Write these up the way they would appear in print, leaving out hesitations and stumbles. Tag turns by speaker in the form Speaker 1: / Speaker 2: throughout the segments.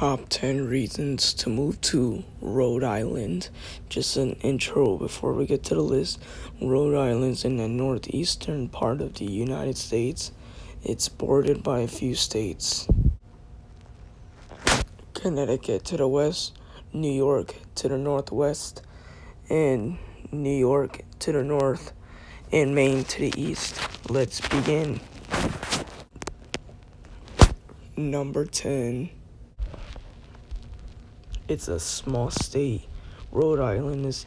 Speaker 1: Top 10 reasons to move to Rhode Island. Just an intro before we get to the list. Rhode Island's in the northeastern part of the United States. It's bordered by a few states. Connecticut to the west, New York to the northwest, and New York to the north, and Maine to the east. Let's begin. Number 10. It's a small state. Rhode Island is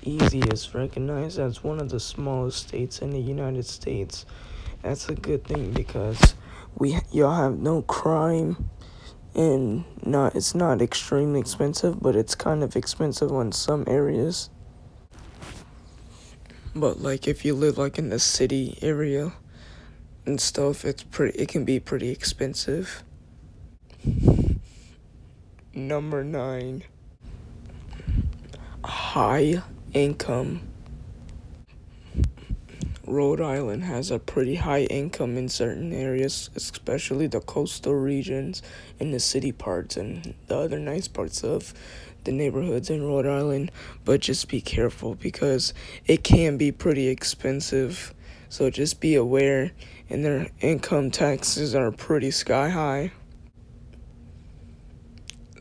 Speaker 1: recognized as one of the smallest states in the United States. That's a good thing because y'all have no crime, and it's not extremely expensive, but it's kind of expensive in some areas. But like if you live like in the city area and stuff, it can be pretty expensive. Number 9. High income. Rhode Island has a pretty high income in certain areas, especially the coastal regions and the city parts and the other nice parts of the neighborhoods in Rhode Island. But just be careful because it can be pretty expensive. So just be aware, and their income taxes are pretty sky high.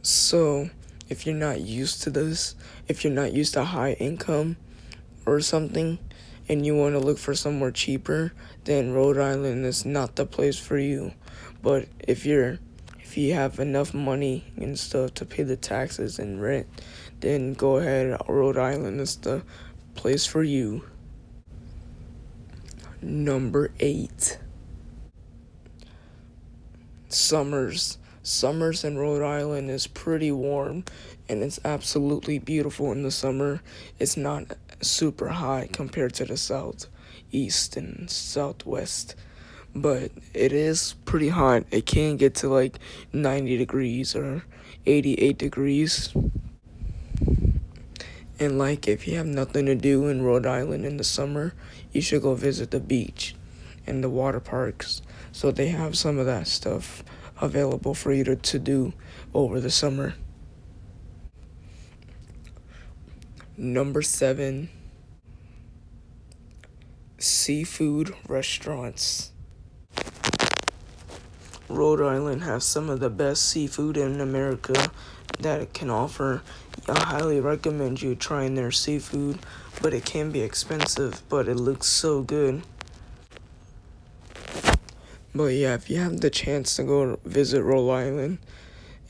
Speaker 1: So if you're not used to this, if you're not used to high income or something, and you want to look for somewhere cheaper, then Rhode Island is not the place for you. But if you have enough money and stuff to pay the taxes and rent, then go ahead. Rhode Island is the place for you. Number 8. Summers in Rhode Island is pretty warm, and it's absolutely beautiful in the summer. It's not super hot compared to the southeast and southwest, but it is pretty hot. It can get to like 90 degrees or 88 degrees. And like if you have nothing to do in Rhode Island in the summer, you should go visit the beach and the water parks. So they have some of that stuff available for you to do over the summer. Number 7. Seafood restaurants. Rhode Island has some of the best seafood in America that it can offer. I highly recommend you trying their seafood, but it can be expensive, but it looks so good. But yeah, if you have the chance to go visit Rhode Island,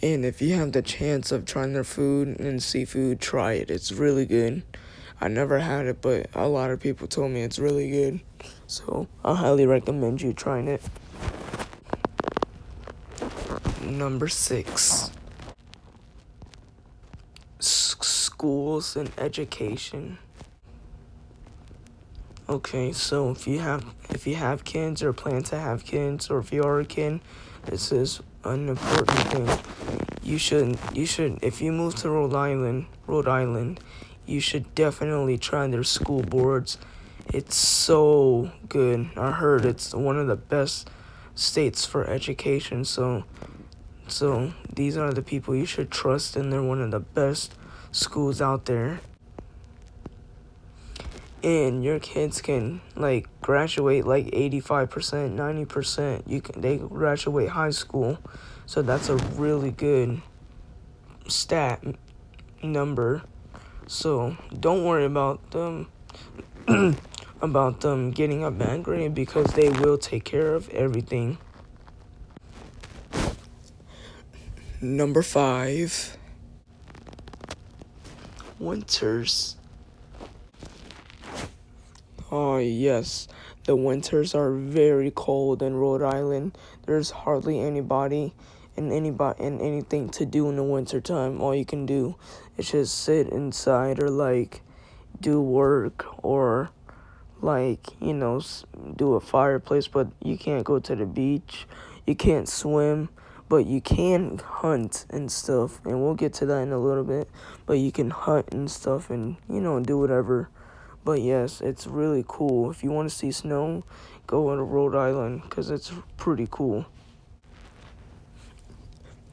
Speaker 1: and if you have the chance of trying their food and seafood, try it. It's really good. I never had it, but a lot of people told me it's really good. So I highly recommend you trying it. Number 6. Schools and education. Okay, so if you have kids or plan to have kids, or if you are a kid, this is an important thing. You should if you move to Rhode Island, you should definitely try their school boards. It's so good. I heard it's one of the best states for education. So these are the people you should trust, and they're one of the best schools out there. And your kids can like graduate like 85%, 90%. They graduate high school, so that's a really good stat number. So don't worry about them getting a bad grade, because they will take care of everything. Number 5. Winters. Oh yes, the winters are very cold in Rhode Island. There's hardly anybody and anything to do in the winter time. All you can do is just sit inside, or like do work, or like do a fireplace. But you can't go to the beach. You can't swim, but you can hunt and stuff. And we'll get to that in a little bit. But you can hunt and stuff, and do whatever. But yes, it's really cool. If you want to see snow, go to Rhode Island, because it's pretty cool.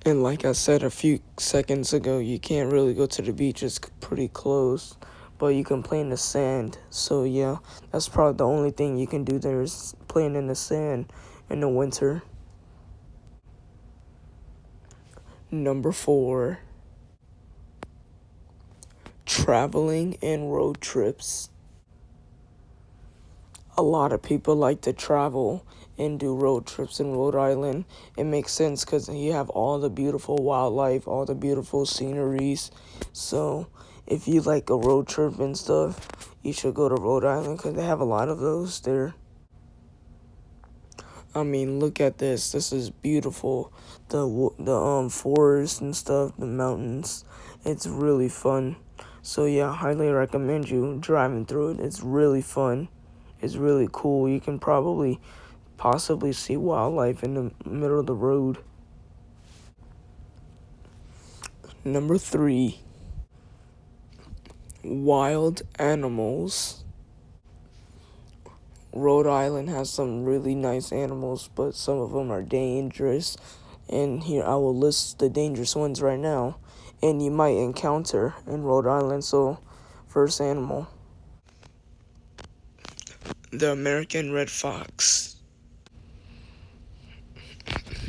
Speaker 1: And like I said a few seconds ago, you can't really go to the beach. It's pretty close. But you can play in the sand. So yeah, that's probably the only thing you can do there is playing in the sand in the winter. Number 4, traveling and road trips. A lot of people like to travel and do road trips in Rhode Island. It makes sense because you have all the beautiful wildlife, all the beautiful sceneries. So if you like a road trip and stuff, you should go to Rhode Island because they have a lot of those there. I mean, look at this. This is beautiful. The forest and stuff, the mountains. It's really fun. So yeah, I highly recommend you driving through it. It's really fun. It's really cool. You can possibly see wildlife in the middle of the road. Number 3, wild animals. Rhode Island has some really nice animals, but some of them are dangerous. And here I will list the dangerous ones right now. And you might encounter in Rhode Island. So, first animal, the American red fox,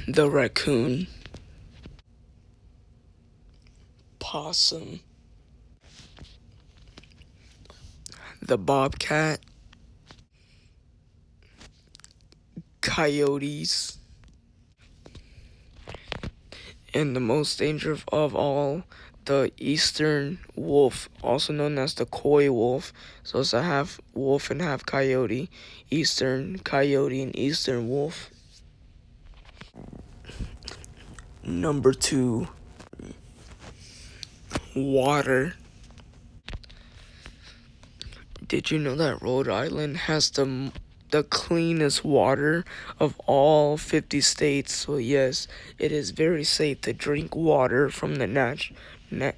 Speaker 1: the raccoon, possum, the bobcat, coyotes, and the most dangerous of all, the eastern wolf, also known as the coy wolf. So it's a half wolf and half coyote. Eastern coyote and eastern wolf. Number 2, water. Did you know that Rhode Island has the cleanest water of all 50 states? So yes, it is very safe to drink water from the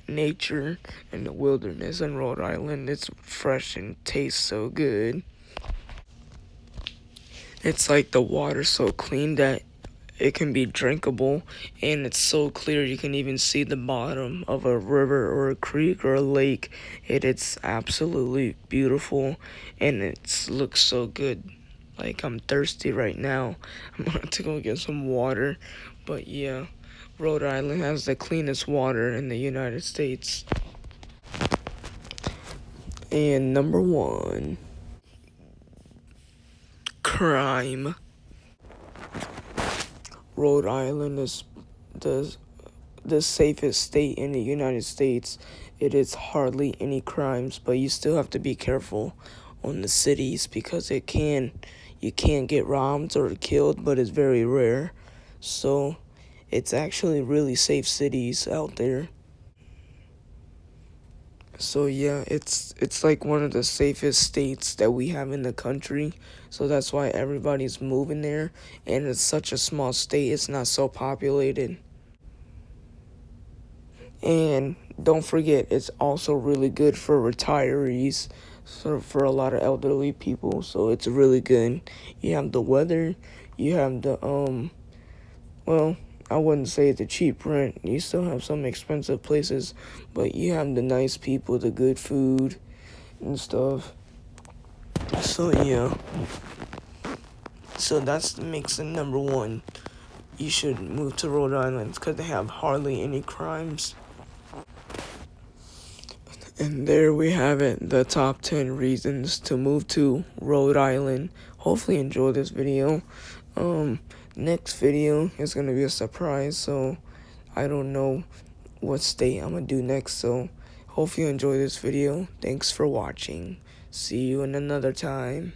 Speaker 1: nature and the wilderness in Rhode Island. It's fresh and tastes so good. It's like the water's so clean that it can be drinkable, and it's so clear you can even see the bottom of a river or a creek or a lake. It's absolutely beautiful, and it looks so good. Like, I'm thirsty right now. I'm going to go get some water. But yeah, Rhode Island has the cleanest water in the United States. And number 1, crime. Rhode Island is the safest state in the United States. It is hardly any crimes, but you still have to be careful on the cities because you can get robbed or killed, but it's very rare. So it's actually really safe cities out there. So yeah, it's like one of the safest states that we have in the country. So that's why everybody's moving there, and it's such a small state, it's not so populated. And don't forget, it's also really good for retirees, so for a lot of elderly people. So it's really good. You have the weather, you have the well, I wouldn't say the cheap rent. You still have some expensive places, but you have the nice people, the good food and stuff. So yeah. So that makes it number 1. You should move to Rhode Island because they have hardly any crimes. And there we have it, the top 10 reasons to move to Rhode Island. Hopefully enjoy this video. Next video is going to be a surprise, so I don't know what state I'm going to do next. So hope you enjoy this video. Thanks for watching. See you in another time.